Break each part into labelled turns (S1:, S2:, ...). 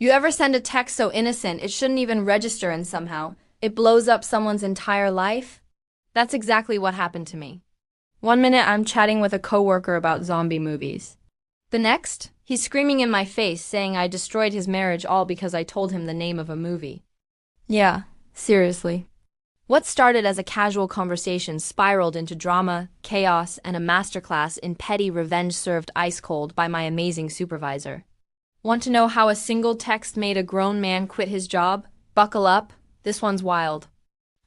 S1: You ever send a text so innocent it shouldn't even register and somehow it blows up someone's entire life? That's exactly what happened to me. One minute I'm chatting with a coworker about zombie movies. The next, he's screaming in my face saying I destroyed his marriage all because I told him the name of a movie. Yeah, seriously. What started as a casual conversation spiraled into drama, chaos, and a masterclass in petty revenge served ice cold by my amazing supervisor. Want to know how a single text made a grown man quit his job? Buckle up, this one's wild.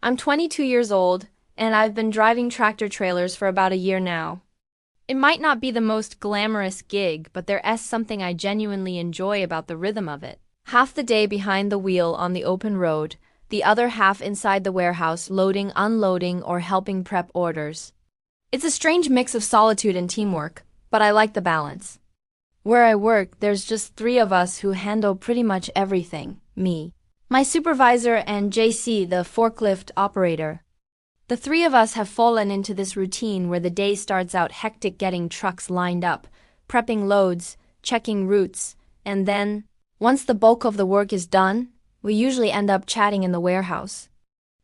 S1: I'm 22 years old, and I've been driving tractor trailers for about a year now. It might not be the most glamorous gig, but there's something I genuinely enjoy about the rhythm of it. Half the day behind the wheel on the open road, the other half inside the warehouse loading, unloading, or helping prep orders. It's a strange mix of solitude and teamwork, but I like the balance. Where I work, there's just three of us who handle pretty much everything. Me, my supervisor, and JC, the forklift operator. The three of us have fallen into this routine where the day starts out hectic getting trucks lined up, prepping loads, checking routes, and then, once the bulk of the work is done, we usually end up chatting in the warehouse.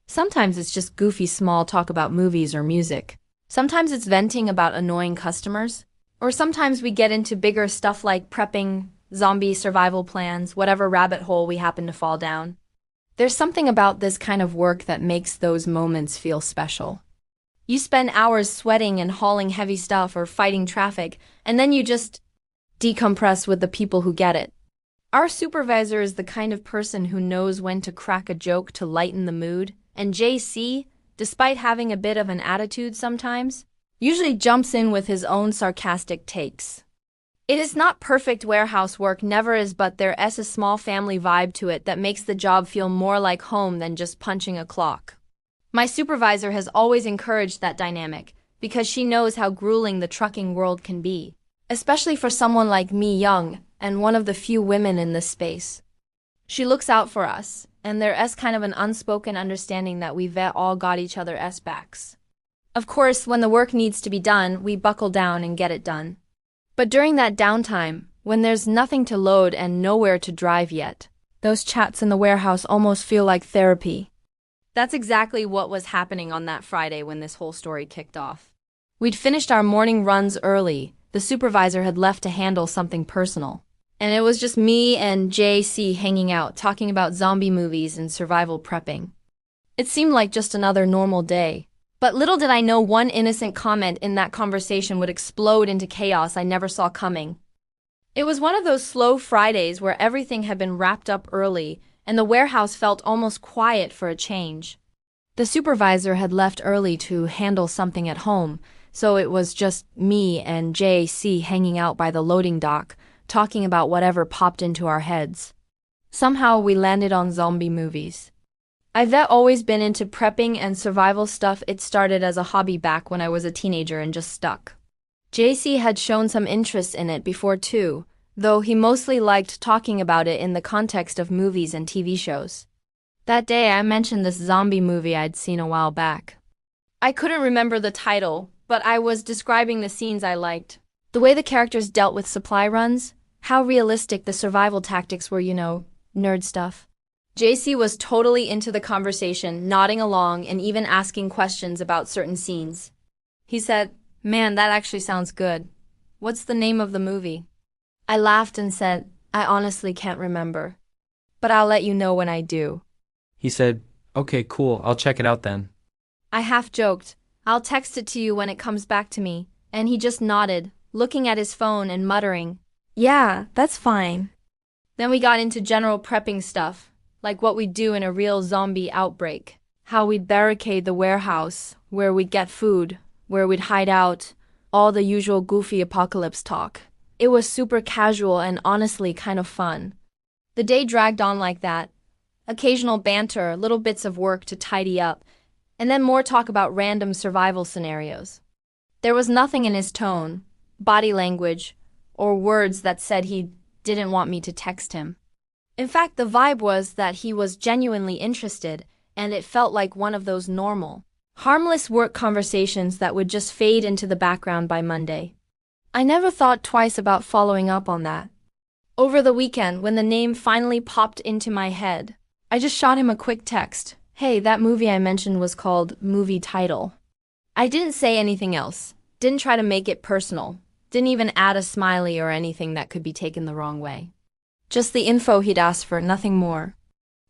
S1: Sometimes it's just goofy small talk about movies or music. Sometimes it's venting about annoying customers. Or sometimes we get into bigger stuff like prepping, zombie survival plans, whatever rabbit hole we happen to fall down. There's something about this kind of work that makes those moments feel special. You spend hours sweating and hauling heavy stuff or fighting traffic, and then you just decompress with the people who get it. Our supervisor is the kind of person who knows when to crack a joke to lighten the mood, and JC, despite having a bit of an attitude sometimes, usually jumps in with his own sarcastic takes. It is not perfect warehouse work, never is, but there's a small family vibe to it that makes the job feel more like home than just punching a clock. My supervisor has always encouraged that dynamic because she knows how grueling the trucking world can be, especially for someone like me, young and one of the few women in this space. She looks out for us, and there's kind of an unspoken understanding that we've all got each other's backs. Of course, when the work needs to be done, we buckle down and get it done. But during that downtime, when there's nothing to load and nowhere to drive yet, those chats in the warehouse almost feel like therapy. That's exactly what was happening on that Friday when this whole story kicked off. We'd finished our morning runs early. The supervisor had left to handle something personal. And it was just me and JC hanging out, talking about zombie movies and survival prepping. It seemed like just another normal day. But little did I know one innocent comment in that conversation would explode into chaos I never saw coming. It was one of those slow Fridays where everything had been wrapped up early and the warehouse felt almost quiet for a change. The supervisor had left early to handle something at home, so it was just me and JC hanging out by the loading dock, talking about whatever popped into our heads. Somehow we landed on zombie movies. I've always been into prepping and survival stuff. It started as a hobby back when I was a teenager and just stuck. JC had shown some interest in it before too, though he mostly liked talking about it in the context of movies and TV shows. That day I mentioned this zombie movie I'd seen a while back. I couldn't remember the title, but I was describing the scenes I liked. The way the characters dealt with supply runs, how realistic the survival tactics were, nerd stuff. JC was totally into the conversation, nodding along and even asking questions about certain scenes. He said, "Man, that actually sounds good. What's the name of the movie?" I laughed and said, "I honestly can't remember. But I'll let you know when I do."
S2: He said, "Okay, cool, I'll check it out then."
S1: I half joked, "I'll text it to you when it comes back to me," and he just nodded, looking at his phone and muttering, "Yeah, that's fine." Then we got into general prepping stuff, like what we'd do in a real zombie outbreak, how we'd barricade the warehouse, where we'd get food, where we'd hide out, all the usual goofy apocalypse talk. It was super casual and honestly kind of fun. The day dragged on like that. Occasional banter, little bits of work to tidy up, and then more talk about random survival scenarios. There was nothing in his tone, body language, or words that said he didn't want me to text him. In fact, the vibe was that he was genuinely interested, and it felt like one of those normal, harmless work conversations that would just fade into the background by Monday. I never thought twice about following up on that. Over the weekend, when the name finally popped into my head, I just shot him a quick text. Hey, that movie I mentioned was called Movie Title. I didn't say anything else. Didn't try to make it personal. Didn't even add a smiley or anything that could be taken the wrong way. Just the info he'd asked for, nothing more.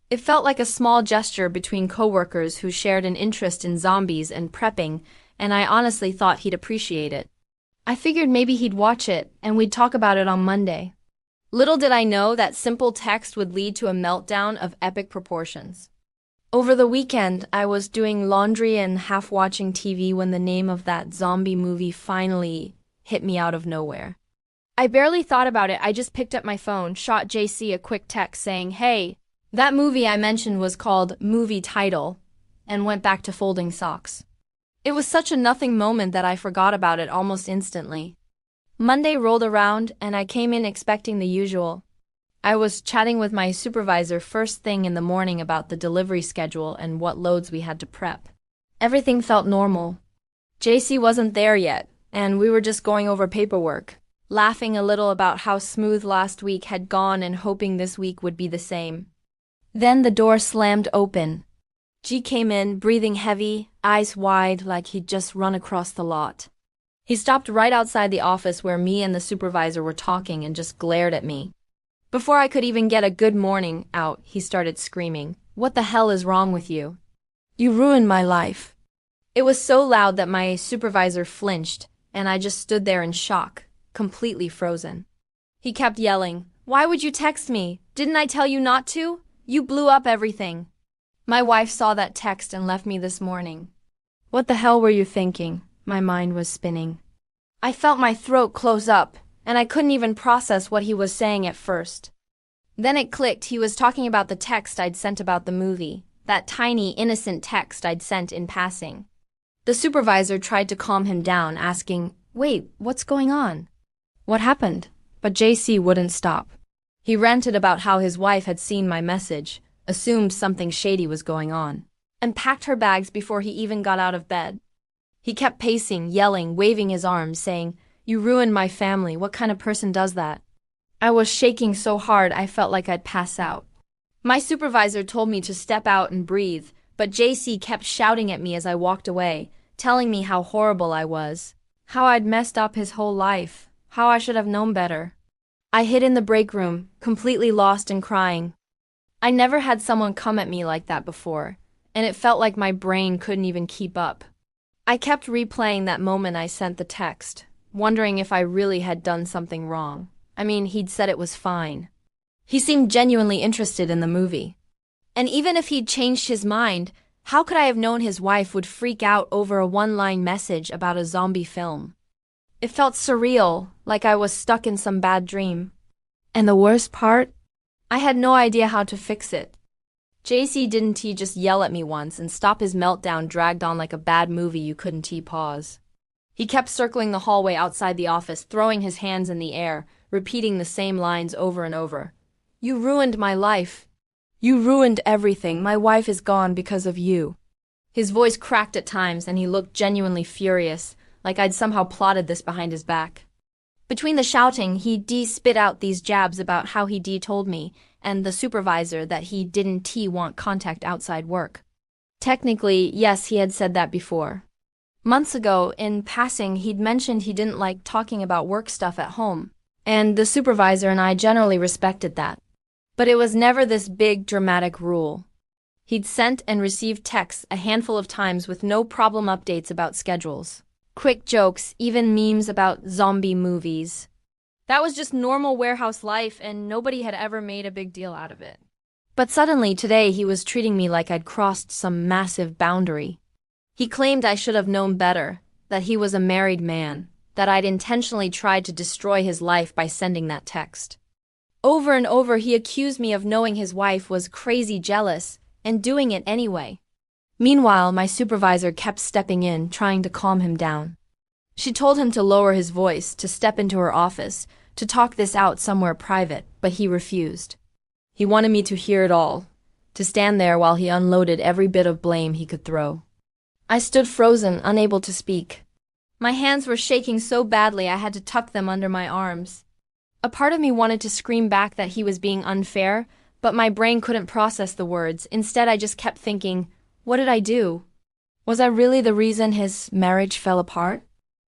S1: It felt like a small gesture between coworkers who shared an interest in zombies and prepping, and I honestly thought he'd appreciate it. I figured maybe he'd watch it, and we'd talk about it on Monday. Little did I know that simple text would lead to a meltdown of epic proportions. Over the weekend, I was doing laundry and half watching TV when the name of that zombie movie finally hit me out of nowhere. I barely thought about it. I just picked up my phone, shot JC a quick text saying, hey, that movie I mentioned was called Movie Title, and went back to folding socks. It was such a nothing moment that I forgot about it almost instantly. Monday rolled around, and I came in expecting the usual. I was chatting with my supervisor first thing in the morning about the delivery schedule and what loads we had to prep. Everything felt normal. JC wasn't there yet, and we were just going over paperwork, laughing a little about how smooth last week had gone and hoping this week would be the same. Then the door slammed open. G came in, breathing heavy, eyes wide like he'd just run across the lot. He stopped right outside the office where me and the supervisor were talking and just glared at me. Before I could even get a good morning out, he started screaming, "What the hell is wrong with you? You ruined my life." It was so loud that my supervisor flinched, and I just stood there in shock, completely frozen. He kept yelling, "Why would you text me? Didn't I tell you not to? You blew up everything." My wife saw that text and left me this morning. What the hell were you thinking? My mind was spinning. I felt my throat close up, and I couldn't even process what he was saying at first. Then it clicked. He was talking about the text I'd sent about the movie, that tiny, innocent text I'd sent in passing. The supervisor tried to calm him down, asking, "Wait, what's going on? What happened?" But JC wouldn't stop. He ranted about how his wife had seen my message, assumed something shady was going on, and packed her bags before he even got out of bed. He kept pacing, yelling, waving his arms, saying, "You ruined my family. What kind of person does that?" I was shaking so hard I felt like I'd pass out. My supervisor told me to step out and breathe, but JC kept shouting at me as I walked away, telling me how horrible I was, how I'd messed up his whole life, how I should have known better. I hid in the break room, completely lost and crying. I never had someone come at me like that before, and it felt like my brain couldn't even keep up. I kept replaying that moment I sent the text, wondering if I really had done something wrong. I mean, he'd said it was fine. He seemed genuinely interested in the movie. And even if he'd changed his mind, how could I have known his wife would freak out over a one-line message about a zombie film? It felt surreal, like I was stuck in some bad dream. And the worst part? I had no idea how to fix it. JC didn't he just yell at me once and stop his meltdown dragged on like a bad movie you couldn't pause. He kept circling the hallway outside the office, throwing his hands in the air, repeating the same lines over and over. "You ruined my life. You ruined everything. My wife is gone because of you." His voice cracked at times and he looked genuinely furious, like I'd somehow plotted this behind his back. Between the shouting, he spit out these jabs about how he told me and the supervisor that he didn't want contact outside work. Technically, yes, he had said that before. Months ago, in passing, he'd mentioned he didn't like talking about work stuff at home, and the supervisor and I generally respected that. But it was never this big, dramatic rule. He'd sent and received texts a handful of times with no problem updates about schedules. Quick jokes, even memes about zombie movies. That was just normal warehouse life, and nobody had ever made a big deal out of it. But suddenly, today, he was treating me like I'd crossed some massive boundary. He claimed I should have known better, that he was a married man, that I'd intentionally tried to destroy his life by sending that text. Over and over, he accused me of knowing his wife was crazy jealous and doing it anyway. Meanwhile, my supervisor kept stepping in, trying to calm him down. She told him to lower his voice, to step into her office, to talk this out somewhere private, but he refused. He wanted me to hear it all, to stand there while he unloaded every bit of blame he could throw. I stood frozen, unable to speak. My hands were shaking so badly I had to tuck them under my arms. A part of me wanted to scream back that he was being unfair, but my brain couldn't process the words. Instead, I just kept thinking, what did I do? Was I really the reason his marriage fell apart?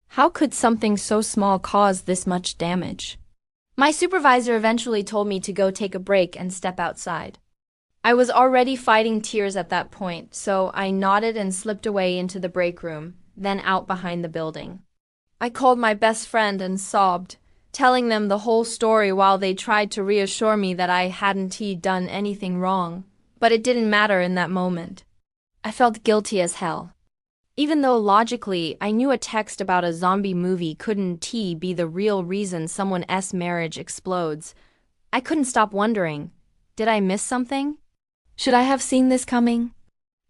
S1: How could something so small cause this much damage? My supervisor eventually told me to go take a break and step outside. I was already fighting tears at that point, so I nodded and slipped away into the break room, then out behind the building. I called my best friend and sobbed, telling them the whole story while they tried to reassure me that I hadn't done anything wrong. But it didn't matter in that moment. I felt guilty as hell. Even though logically I knew a text about a zombie movie couldn't be the real reason someone's marriage explodes, I couldn't stop wondering, did I miss something? Should I have seen this coming?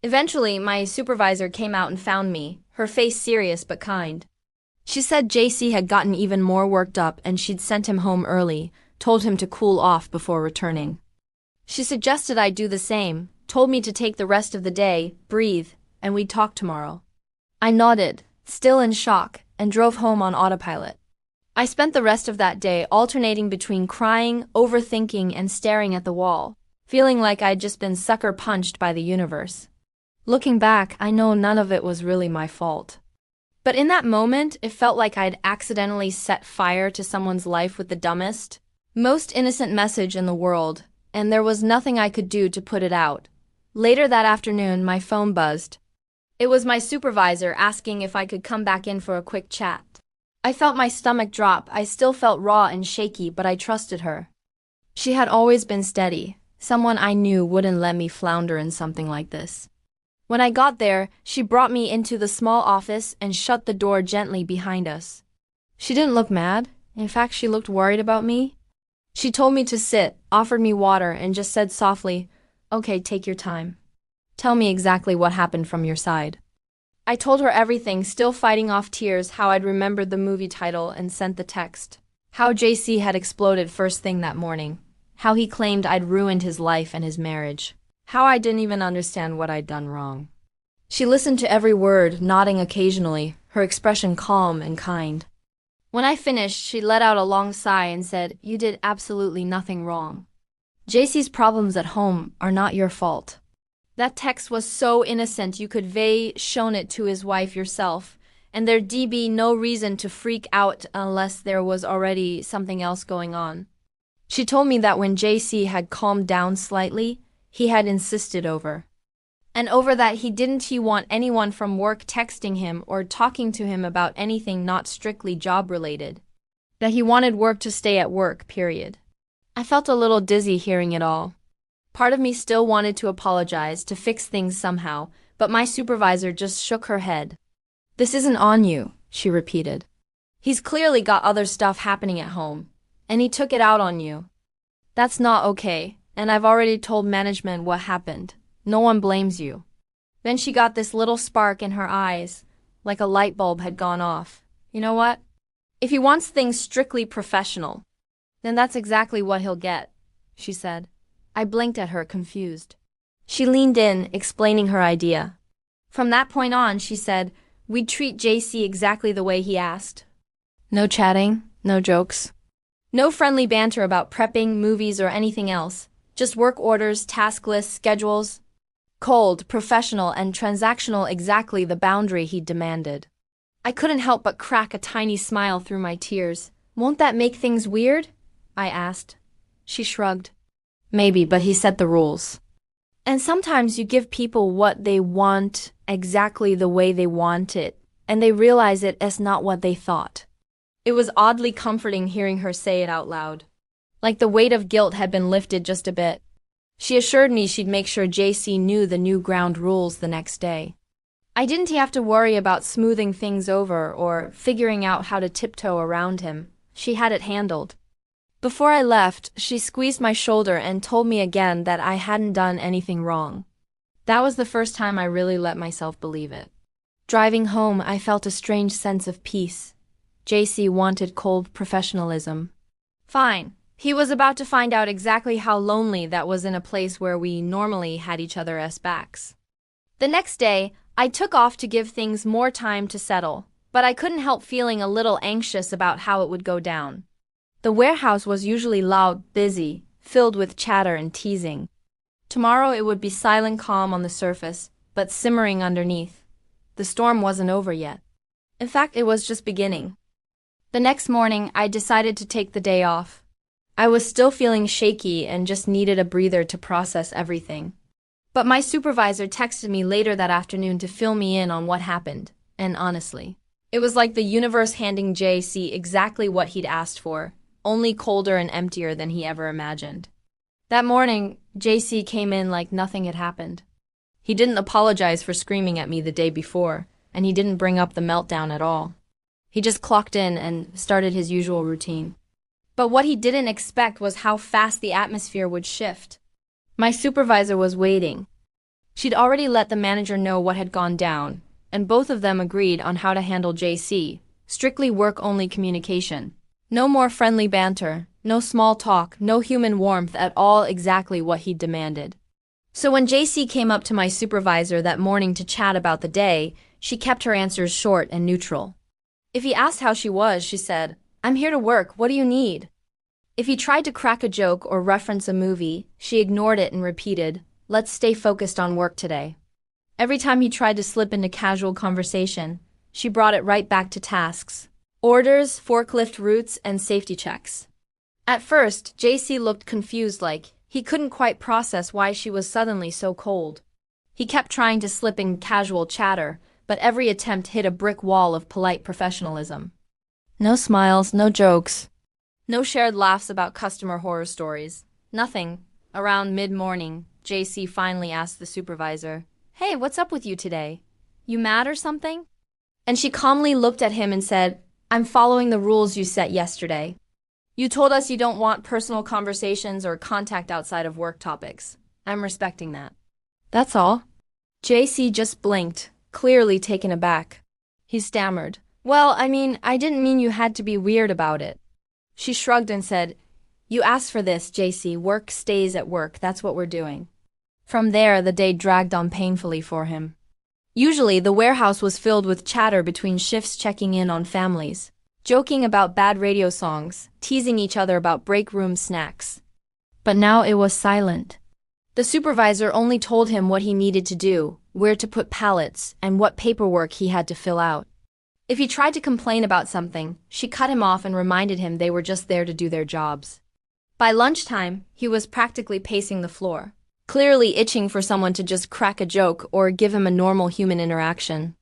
S1: Eventually, my supervisor came out and found me, her face serious but kind. She said JC had gotten even more worked up and she'd sent him home early, told him to cool off before returning. She suggested I do the same, told me to take the rest of the day, breathe, and we'd talk tomorrow. I nodded, still in shock, and drove home on autopilot. I spent the rest of that day alternating between crying, overthinking, and staring at the wall, feeling like I'd just been sucker punched by the universe. Looking back, I know none of it was really my fault. But in that moment, it felt like I'd accidentally set fire to someone's life with the dumbest, most innocent message in the world, and there was nothing I could do to put it out. Later that afternoon, my phone buzzed. It was my supervisor asking if I could come back in for a quick chat. I felt my stomach drop. I still felt raw and shaky, but I trusted her. She had always been steady, someone I knew wouldn't let me flounder in something like this. When I got there, she brought me into the small office and shut the door gently behind us. She didn't look mad. In fact, she looked worried about me. She told me to sit, offered me water, and just said softly, "Okay, take your time. Tell me exactly what happened from your side." I told her everything, still fighting off tears, how I'd remembered the movie title and sent the text, how JC had exploded first thing that morning, how he claimed I'd ruined his life and his marriage, how I didn't even understand what I'd done wrong. She listened to every word, nodding occasionally, her expression calm and kind. When I finished, she let out a long sigh and said, "You did absolutely nothing wrong. JC's problems at home are not your fault." That text was so innocent you could have shown it to his wife yourself, and there'd be no reason to freak out unless there was already something else going on. She told me that when JC had calmed down slightly, he had insisted over. And over that he didn't want anyone from work texting him or talking to him about anything not strictly job-related. That he wanted work to stay at work, period. I felt a little dizzy hearing it all. Part of me still wanted to apologize, to fix things somehow, but my supervisor just shook her head. "This isn't on you," she repeated. "He's clearly got other stuff happening at home, and he took it out on you. That's not okay, and I've already told management what happened. No one blames you." Then she got this little spark in her eyes, like a light bulb had gone off. "You know what? If he wants things strictly professional, then that's exactly what he'll get," she said. I blinked at her, confused. She leaned in, explaining her idea. From that point on, she said, we'd treat JC exactly the way he asked. No chatting, no jokes. No friendly banter about prepping, movies, or anything else. Just work orders, task lists, schedules. Cold, professional, and transactional, exactly the boundary he demanded. I couldn't help but crack a tiny smile through my tears. "Won't that make things weird?" I asked. She shrugged. "Maybe, but he set the rules. And sometimes you give people what they want exactly the way they want it, and they realize it as not what they thought." It was oddly comforting hearing her say it out loud. Like the weight of guilt had been lifted just a bit. She assured me she'd make sure JC knew the new ground rules the next day. I didn't have to worry about smoothing things over or figuring out how to tiptoe around him. She had it handled. Before I left, she squeezed my shoulder and told me again that I hadn't done anything wrong. That was the first time I really let myself believe it. Driving home, I felt a strange sense of peace. JC wanted cold professionalism. Fine. He was about to find out exactly how lonely that was in a place where we normally had each other's backs. The next day, I took off to give things more time to settle, but I couldn't help feeling a little anxious about how it would go down. The warehouse was usually loud, busy, filled with chatter and teasing. Tomorrow it would be silent calm on the surface, but simmering underneath. The storm wasn't over yet. In fact, it was just beginning. The next morning, I decided to take the day off. I was still feeling shaky and just needed a breather to process everything. But my supervisor texted me later that afternoon to fill me in on what happened, and honestly, it was like the universe handing JC exactly what he'd asked for, only colder and emptier than he ever imagined. That morning, JC came in like nothing had happened. He didn't apologize for screaming at me the day before, and he didn't bring up the meltdown at all. He just clocked in and started his usual routine. But what he didn't expect was how fast the atmosphere would shift. My supervisor was waiting. She'd already let the manager know what had gone down, and both of them agreed on how to handle JC, strictly work-only communication. No more friendly banter, no small talk, no human warmth at all, exactly what he demanded. So when JC came up to my supervisor that morning to chat about the day, she kept her answers short and neutral. If he asked how she was, she said, "I'm here to work, what do you need?" If he tried to crack a joke or reference a movie, she ignored it and repeated, "Let's stay focused on work today." Every time he tried to slip into casual conversation, she brought it right back to tasks. Orders, forklift routes, and safety checks. At first, JC looked confused, like he couldn't quite process why she was suddenly so cold. He kept trying to slip in casual chatter, but every attempt hit a brick wall of polite professionalism. No smiles, no jokes. No shared laughs about customer horror stories. Nothing. Around mid-morning, JC finally asked the supervisor, "Hey, what's up with you today? You mad or something?" And she calmly looked at him and said, "I'm following the rules you set yesterday. You told us you don't want personal conversations or contact outside of work topics. I'm respecting that." That's all. JC just blinked, clearly taken aback. He stammered, "Well, I didn't mean you had to be weird about it." She shrugged and said, "You asked for this, JC. Work stays at work. That's what we're doing." From there, the day dragged on painfully for him. Usually, the warehouse was filled with chatter between shifts, checking in on families, joking about bad radio songs, teasing each other about break room snacks. But now it was silent. The supervisor only told him what he needed to do, where to put pallets, and what paperwork he had to fill out. If he tried to complain about something, she cut him off and reminded him they were just there to do their jobs. By lunchtime, he was practically pacing the floor, clearly itching for someone to just crack a joke or give him a normal human interaction.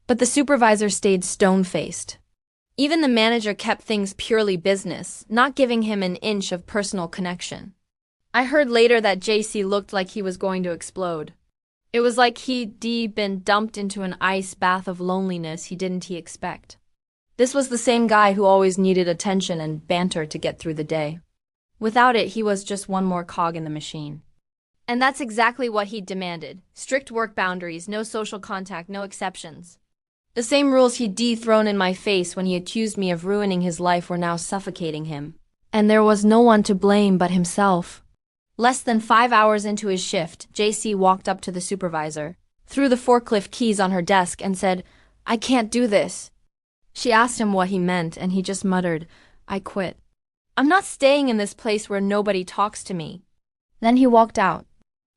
S1: But the supervisor stayed stone-faced. Even the manager kept things purely business, not giving him an inch of personal connection. I heard later that JC looked like he was going to explode. It was like he'd been dumped into an ice bath of loneliness he didn't expect. This was the same guy who always needed attention and banter to get through the day. Without it, he was just one more cog in the machine. And that's exactly what he demanded. Strict work boundaries, no social contact, no exceptions. The same rules he'd thrown in my face when he accused me of ruining his life were now suffocating him. And there was no one to blame but himself. Less than 5 hours into his shift, JC walked up to the supervisor, threw the forklift keys on her desk, and said, "I can't do this." She asked him what he meant, and he just muttered, "I quit. I'm not staying in this place where nobody talks to me." Then he walked out.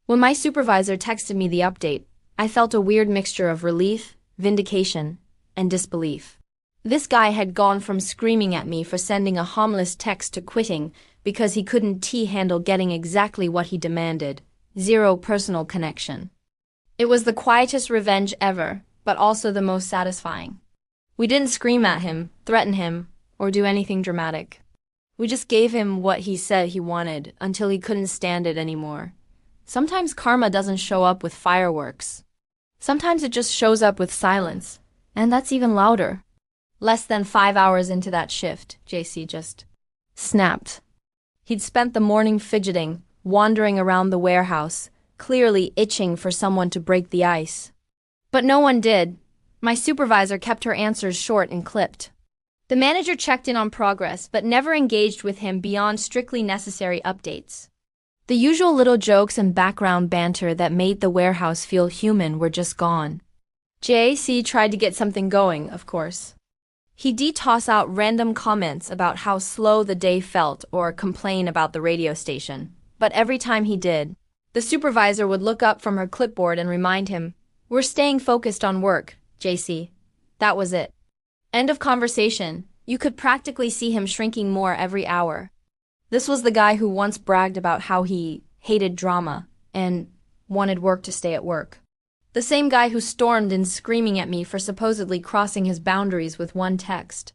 S1: When my supervisor texted me the update, I felt a weird mixture of relief, vindication, and disbelief. This guy had gone from screaming at me for sending a harmless text to quitting because he couldn't handle getting exactly what he demanded, zero personal connection. It was the quietest revenge ever, but also the most satisfying. We didn't scream at him, threaten him, or do anything dramatic. We just gave him what he said he wanted until he couldn't stand it anymore. Sometimes karma doesn't show up with fireworks. Sometimes it just shows up with silence, and that's even louder. Less than 5 hours into that shift, JC just snapped. He'd spent the morning fidgeting, wandering around the warehouse, clearly itching for someone to break the ice. But no one did. My supervisor kept her answers short and clipped. The manager checked in on progress, but never engaged with him beyond strictly necessary updates. The usual little jokes and background banter that made the warehouse feel human were just gone. JC tried to get something going, of course. He'd toss out random comments about how slow the day felt or complain about the radio station. But every time he did, the supervisor would look up from her clipboard and remind him, "We're staying focused on work, JC." That was it. End of conversation. You could practically see him shrinking more every hour. This was the guy who once bragged about how he hated drama and wanted work to stay at work. The same guy who stormed in screaming at me for supposedly crossing his boundaries with one text.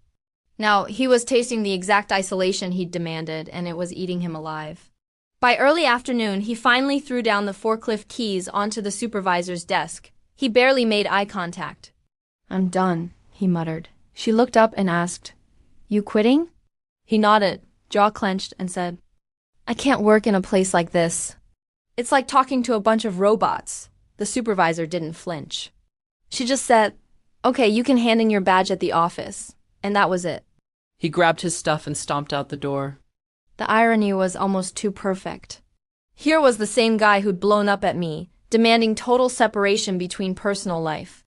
S1: Now, he was tasting the exact isolation he'd demanded, and it was eating him alive. By early afternoon, he finally threw down the forklift keys onto the supervisor's desk. He barely made eye contact. "I'm done," he muttered. She looked up and asked, "You quitting?" He nodded, jaw clenched, and said, "I can't work in a place like this. It's like talking to a bunch of robots." The supervisor didn't flinch. She just said, "Okay, you can hand in your badge at the office." And that was it.
S3: He grabbed his stuff and stomped out the door.
S1: The irony was almost too perfect. Here was the same guy who'd blown up at me, demanding total separation between personal life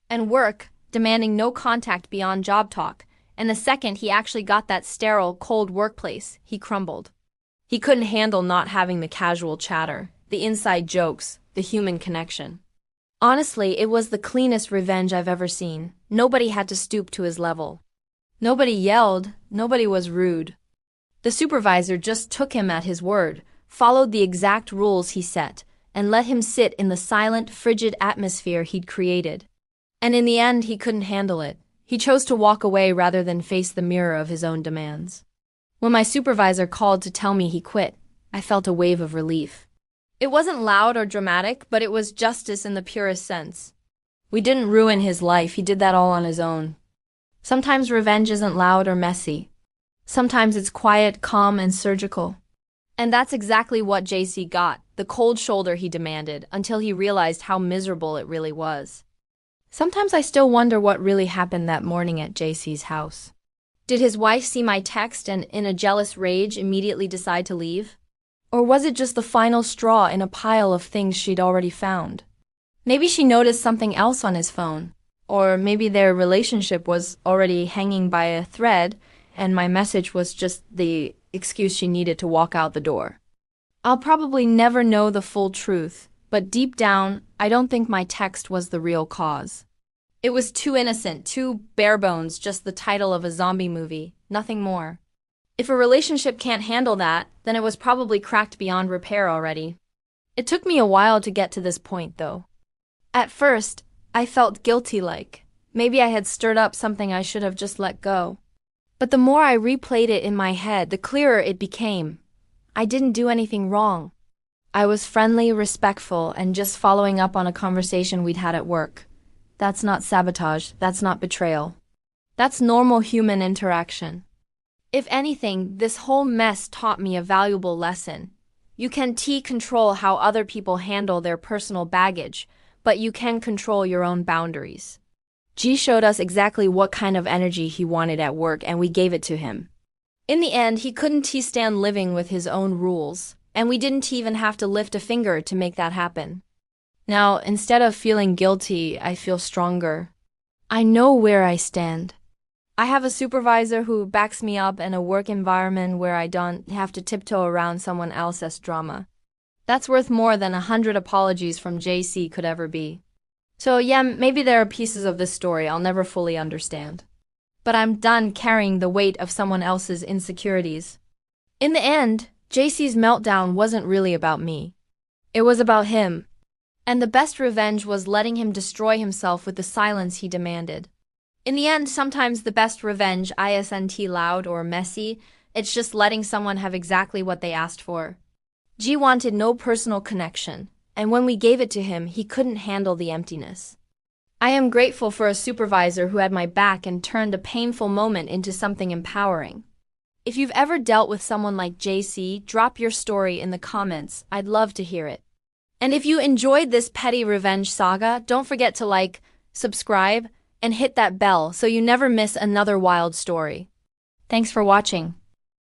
S1: and work, demanding no contact beyond job talk, and the second he actually got that sterile, cold workplace, he crumbled. He couldn't handle not having the casual chatter, the inside jokes, the human connection. Honestly, it was the cleanest revenge I've ever seen. Nobody had to stoop to his level. Nobody yelled, nobody was rude. The supervisor just took him at his word, followed the exact rules he set, and let him sit in the silent, frigid atmosphere he'd created. And in the end, he couldn't handle it. He chose to walk away rather than face the mirror of his own demands. When my supervisor called to tell me he quit, I felt a wave of relief. It wasn't loud or dramatic, but it was justice in the purest sense. We didn't ruin his life, he did that all on his own. Sometimes revenge isn't loud or messy. Sometimes it's quiet, calm, and surgical. And that's exactly what JC got, the cold shoulder he demanded, until he realized how miserable it really was. Sometimes I still wonder what really happened that morning at JC's house. Did his wife see my text and, in a jealous rage, immediately decide to leave? Or was it just the final straw in a pile of things she'd already found? Maybe she noticed something else on his phone. Or maybe their relationship was already hanging by a thread, and my message was just the excuse she needed to walk out the door. I'll probably never know the full truth, but deep down, I don't think my text was the real cause. It was too innocent, too bare bones, just the title of a zombie movie, nothing more. If a relationship can't handle that, then it was probably cracked beyond repair already. It took me a while to get to this point, though. At first, I felt guilty like maybe I had stirred up something I should have just let go. But the more I replayed it in my head, the clearer it became. I didn't do anything wrong. I was friendly, respectful, and just following up on a conversation we'd had at work. That's not sabotage, that's not betrayal. That's normal human interaction. If anything, this whole mess taught me a valuable lesson. You can control how other people handle their personal baggage, but you can control your own boundaries. G showed us exactly what kind of energy he wanted at work, and we gave it to him. In the end, he couldn't stand living with his own rules, and we didn't even have to lift a finger to make that happen. Now, instead of feeling guilty, I feel stronger. I know where I stand. I have a supervisor who backs me up and a work environment where I don't have to tiptoe around someone else's drama. That's worth more than 100 apologies from JC could ever be. So yeah, maybe there are pieces of this story I'll never fully understand. But I'm done carrying the weight of someone else's insecurities. In the end, JC's meltdown wasn't really about me. It was about him. And the best revenge was letting him destroy himself with the silence he demanded. In the end, sometimes the best revenge isn't loud or messy, it's just letting someone have exactly what they asked for. G wanted no personal connection, and when we gave it to him, he couldn't handle the emptiness. I am grateful for a supervisor who had my back and turned a painful moment into something empowering. If you've ever dealt with someone like JC, drop your story in the comments. I'd love to hear it. And if you enjoyed this petty revenge saga, don't forget to like, subscribe, and hit that bell so you never miss another wild story. Thanks for watching.